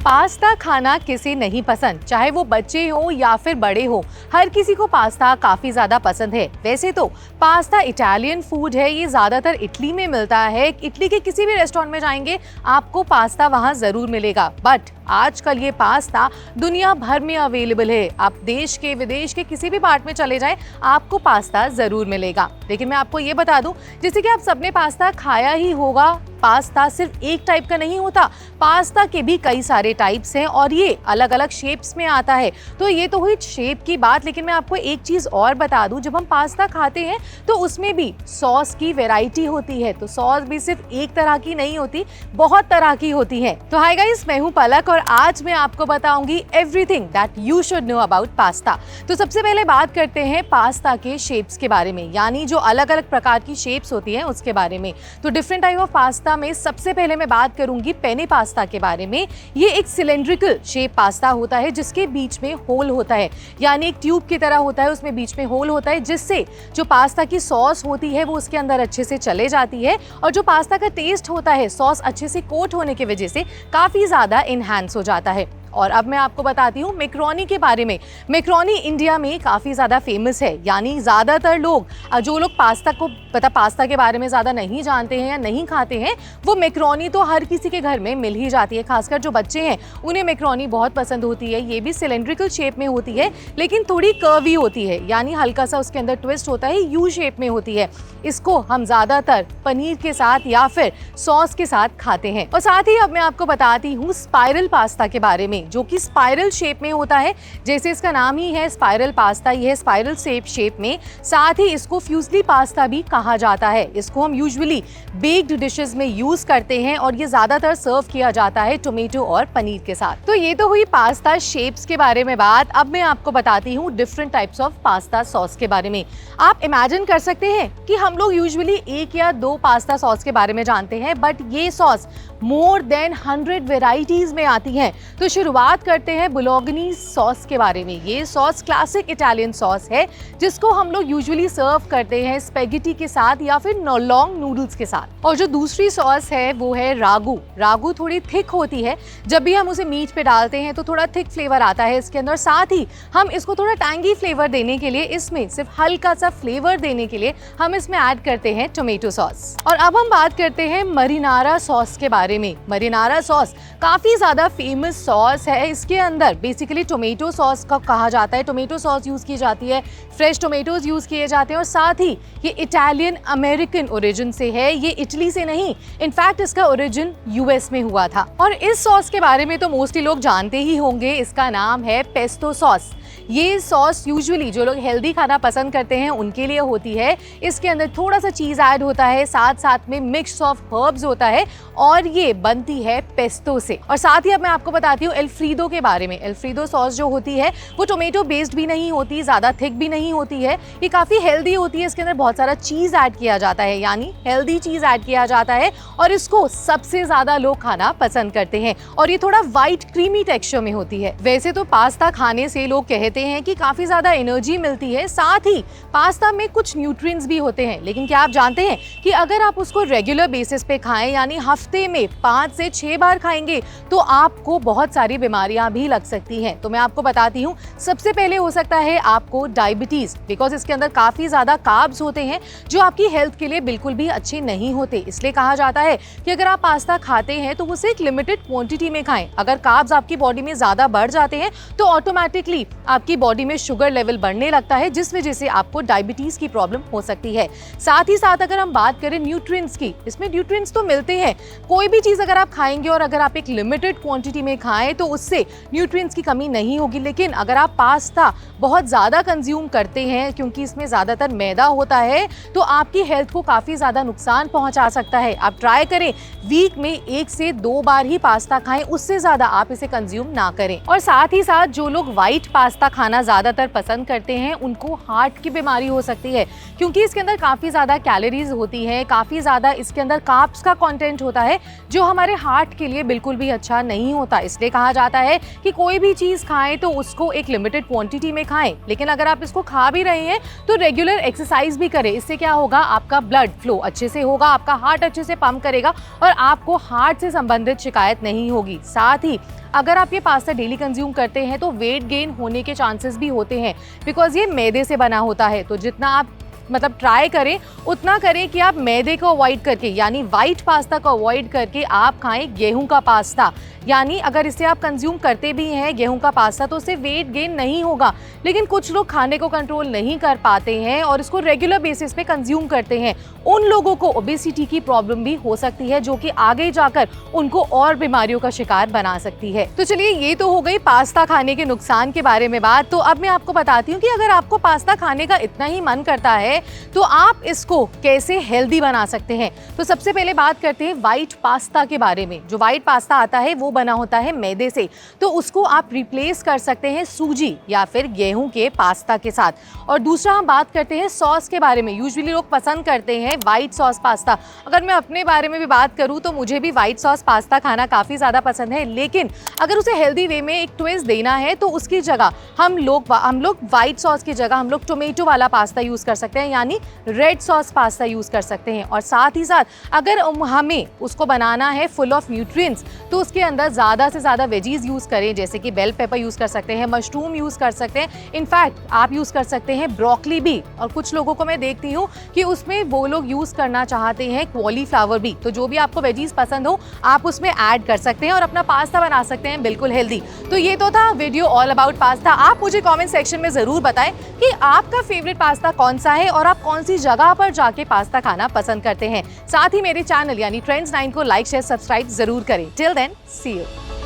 Pasta खाना किसे नहीं पसंद, चाहे वो बच्चे हो या फिर बड़े हो, हर किसी को पास्ता काफी ज्यादा पसंद है। वैसे तो पास्ता इटालियन फूड है, ये ज्यादातर इटली में मिलता है। इटली के किसी भी रेस्टोरेंट में जाएंगे आपको पास्ता वहां जरूर मिलेगा। बट आजकल ये पास्ता दुनिया भर में अवेलेबल है। आप देश के विदेश के किसी भी पार्ट में चले जाएं, आपको पास्ता जरूर मिलेगा। लेकिन मैं आपको ये बता दूं, जैसे कि आप सबने पास्ता खाया ही होगा, पास्ता सिर्फ एक टाइप का नहीं होता। पास्ता के भी कई सारे टाइप्स हैं और ये अलग अलग शेप्स में आता है। तो ये तो हुई शेप की बात, लेकिन मैं आपको एक चीज और बता दूं, जब हम पास्ता खाते हैं तो उसमें भी सॉस की वैरायटी होती है। तो सॉस भी सिर्फ एक तरह की नहीं होती, बहुत तरह की होती है। तो हाय गाइस, मैं हूं पलक और आज मैं आपको बताऊंगी everything that you should know about pasta. तो सबसे पहले बात करते हैं पास्ता के शेप्स के बारे में, यानी जो अलग अलग प्रकार की शेप्स होती हैं उसके बारे में। तो डिफरेंट टाइप ऑफ पास्ता में सबसे पहले मैं बात करूंगी पेने पास्ता के बारे में। ये एक सिलेंड्रिकल शेप पास्ता होता है जिसके बीच में होल होता है, यानी एक ट्यूब की तरह होता है, उसमें बीच में होल होता है, जिससे जो पास्ता की सॉस होती है वो उसके अंदर अच्छे से चले जाती है और जो पास्ता का टेस्ट होता है सॉस अच्छे से कोट होने की वजह से काफी ज्यादा इनहैंस हो जाता है। और अब मैं आपको बताती हूँ मैक्रोनी के बारे में। मैक्रोनी इंडिया में काफ़ी ज़्यादा फेमस है, यानी ज़्यादातर लोग जो लोग पास्ता के बारे में ज़्यादा नहीं जानते हैं या नहीं खाते हैं, वो मैक्रोनी तो हर किसी के घर में मिल ही जाती है। खासकर जो बच्चे हैं उन्हें मैक्रोनी बहुत पसंद होती है। ये भी सिलेंड्रिकल शेप में होती है लेकिन थोड़ी कर्वी होती है, यानी हल्का सा उसके अंदर ट्विस्ट होता है, यू शेप में होती है। इसको हम ज़्यादातर पनीर के साथ या फिर सॉस के साथ खाते हैं। और साथ ही अब मैं आपको बताती हूँ स्पाइरल पास्ता के बारे में, जो कि स्पाइरल शेप में होता है। जैसे इसका नाम ही है स्पाइरल पास्ता, यह है स्पाइरल शेप में। साथ ही इसको फ्यूजली पास्ता भी कहा जाता है। इसको हम यूजुअली बेक्ड डिशेस में यूज करते हैं और ये ज्यादातर सर्व किया जाता है टोमेटो और पनीर के साथ। तो ये तो हुई पास्ता शेप्स के बारे में बात। अब मैं आपको बताती हूँ different types of pasta sauce के बारे में। आप इमेजिन कर सकते हैं कि हम लोग यूजुअली एक या दो पास्ता सॉस के बारे में जानते हैं, बट ये सॉस मोर देन 100 वेराइटीज में आती हैं। तो शुरुआत करते हैं बुलोगनी सॉस के बारे में। ये सॉस क्लासिक इटालियन सॉस है जिसको हम लोग यूजुअली सर्व करते हैं स्पेगेटी के साथ या फिर लॉन्ग नूडल्स के साथ। और जो दूसरी सॉस है वो है रागू। रागू थोड़ी थिक होती है, जब भी हम उसे मीट पे डालते हैं तो थोड़ा थिक फ्लेवर आता है इसके अंदर। साथ ही हम इसको थोड़ा टैंगी फ्लेवर देने के लिए, इसमें सिर्फ हल्का सा फ्लेवर देने के लिए हम इसमें ऐड करते हैं टोमेटो सॉस। और अब हम बात करते हैं मरीनारा सॉस के बारे में। मरीनारा सॉस काफी ज्यादा फेमस सॉस है। इसके अंदर बेसिकली टोमेटो सॉस का कहा जाता है, टोमेटो सॉस यूज की जाती है, फ्रेश टोमेटोज यूज किए जाते हैं और साथ ही ये इटालियन अमेरिकन ओरिजिन से है, ये इटली से नहीं। इनफैक्ट इसका ओरिजिन यूएस में हुआ था। और इस सॉस के बारे में तो मोस्टली लोग जानते ही होंगे, इसका नाम है पेस्टो सॉस। ये सॉस यूजुअली जो लोग हेल्दी खाना पसंद करते हैं उनके लिए होती है। इसके अंदर थोड़ा सा चीज ऐड होता है, साथ साथ में मिक्स ऑफ हर्ब्स होता है और ये बनती है पेस्टो से। और साथ ही अब मैं आपको बताती हूँ एल्फ्रीडो के बारे में। एल्फ्रीडो सॉस जो होती है वो टोमेटो बेस्ड भी नहीं होती, ज्यादा थिक भी नहीं होती है, ये काफी हेल्दी होती है। इसके अंदर बहुत सारा चीज ऐड किया जाता है, यानी हेल्दी चीज ऐड किया जाता है और इसको सबसे ज्यादा लोग खाना पसंद करते हैं। और ये थोड़ा व्हाइट क्रीमी टेक्सचर में होती है। वैसे तो पास्ता खाने से लोग कहते हैं कि काफी ज्यादा एनर्जी मिलती है, साथ ही पास्ता में कुछ न्यूट्रिएंट्स भी होते हैं। लेकिन क्या आप जानते हैं कि अगर आप उसको रेगुलर बेसिस पे खाएं, यानी हफ्ते में 5 से 6 बार खाएंगे, तो आपको बहुत सारी बीमारियां भी लग सकती हैं। तो मैं आपको बताती हूँ, सबसे पहले हो सकता है आपको डायबिटीज, बिकॉज इसके अंदर काफी ज्यादा कार्ब्स होते हैं जो आपकी हेल्थ के लिए बिल्कुल भी अच्छे नहीं होते। इसलिए कहा जाता है कि अगर आप पास्ता खाते हैं तो उसे एक लिमिटेड क्वांटिटी में खाएं। अगर कार्ब्स आपकी बॉडी में ज्यादा बढ़ जाते हैं तो ऑटोमेटिकली आपकी बॉडी में शुगर लेवल बढ़ने लगता है, जिस वजह से आपको डायबिटीज की प्रॉब्लम हो सकती है। साथ ही साथ अगर हम बात करें न्यूट्रिएंट्स की, इसमें न्यूट्रिएंट्स तो मिलते हैं। कोई भी चीज अगर आप खाएंगे और अगर आप एक लिमिटेड क्वांटिटी में खाएं तो उससे न्यूट्रिएंट्स की कमी नहीं होगी। लेकिन अगर आप पास्ता बहुत ज्यादा कंज्यूम करते हैं, क्योंकि इसमें ज्यादातर मैदा होता है, तो आपकी हेल्थ को काफी ज्यादा नुकसान पहुंचा सकता है। आप ट्राई करें वीक में 1 से 2 बार ही पास्ता खाएं, उससे ज्यादा आप इसे कंज्यूम ना करें। और साथ ही साथ जो लोग व्हाइट पास्ता खाना ज्यादातर पसंद करते हैं उनको हार्ट की बीमारी हो सकती है, क्योंकि इसके अंदर काफी ज्यादा कैलोरीज होती है, काफी ज्यादा इसके अंदर कार्ब्स का कंटेंट होता है जो हमारे हार्ट के लिए बिल्कुल भी अच्छा नहीं होता। इसलिए कहा जाता है कि कोई भी चीज खाएं तो उसको एक लिमिटेड क्वांटिटी में खाएं। लेकिन अगर आप इसको खा भी रहे हैं तो रेगुलर एक्सरसाइज भी करें। इससे क्या होगा, आपका ब्लड फ्लो अच्छे से होगा, आपका हार्ट अच्छे से पंप करेगा और आपको हार्ट से संबंधित शिकायत नहीं होगी। साथ ही अगर आप ये पास्ता डेली कंज्यूम करते हैं तो वेट गेन होने के चांसेस भी होते हैं, बिकॉज ये मैदे से बना होता है। तो जितना आप ट्राई करें उतना करें कि आप मैदे को अवॉइड करके, यानी वाइट पास्ता को अवॉइड करके आप खाएं गेहूं का पास्ता। यानी अगर इसे आप कंज्यूम करते भी हैं गेहूं का पास्ता तो उससे वेट गेन नहीं होगा। लेकिन कुछ लोग खाने को कंट्रोल नहीं कर पाते हैं और इसको रेगुलर बेसिस पे कंज्यूम करते हैं, उन लोगों को ओबेसिटी की प्रॉब्लम भी हो सकती है, जो कि आगे जाकर उनको और बीमारियों का शिकार बना सकती है। तो चलिए, ये तो हो गई पास्ता खाने के नुकसान के बारे में बात। तो अब मैं आपको बताती हूँ कि अगर आपको पास्ता खाने का इतना ही मन करता है तो आप इसको कैसे हेल्दी बना सकते हैं। तो सबसे पहले बात करते हैं व्हाइट पास्ता के बारे में। जो व्हाइट पास्ता आता है वो बना होता है मैदे से, तो उसको आप रिप्लेस कर सकते हैं सूजी या फिर गेहूं के पास्ता के साथ। और दूसरा हम बात करते हैं सॉस के बारे में। यूजुअली लोग पसंद करते हैं व्हाइट सॉस पास्ता। अगर मैं अपने बारे में भी बात करूं तो मुझे भी व्हाइट सॉस पास्ता खाना काफ़ी ज़्यादा पसंद है, लेकिन अगर उसे हेल्दी वे में एक ट्विस्ट देना है तो उसकी जगह हम लोग व्हाइट सॉस की जगह हम लोग टोमेटो वाला पास्ता यूज़ कर सकते हैं, यानी रेड सॉस पास्ता यूज़ कर सकते हैं। और साथ ही साथ अगर हमें उसको बनाना है फुल ऑफ न्यूट्रिएंट्स तो उसके अंदर ज़्यादा से ज़्यादा वेजीज यूज़ करें, जैसे कि बेल पेपर यूज़ कर सकते हैं, मशरूम यूज़ कर सकते हैं, इनफैक्ट आप यूज़ कर सकते हैं ब्रोकली भी। और कुछ लोगों को मैं देखती हूँ कि उसमें वो लोग यूज़ करना चाहते हैं कॉलीफ्लावर भी। तो जो भी आपको वेजीज पसंद हो आप उसमें ऐड कर सकते हैं और अपना पास्ता बना सकते हैं बिल्कुल हेल्दी। तो ये तो था वीडियो ऑल अबाउट पास्ता। आप मुझे कॉमेंट सेक्शन में ज़रूर बताएं कि आपका फेवरेट पास्ता कौन सा है और आप कौन सी जगह पर जाके पास्ता खाना पसंद करते हैं। साथ ही मेरे चैनल यानी ट्रेंड्स 9 को लाइक शेयर सब्सक्राइब जरूर करें। Till then see you.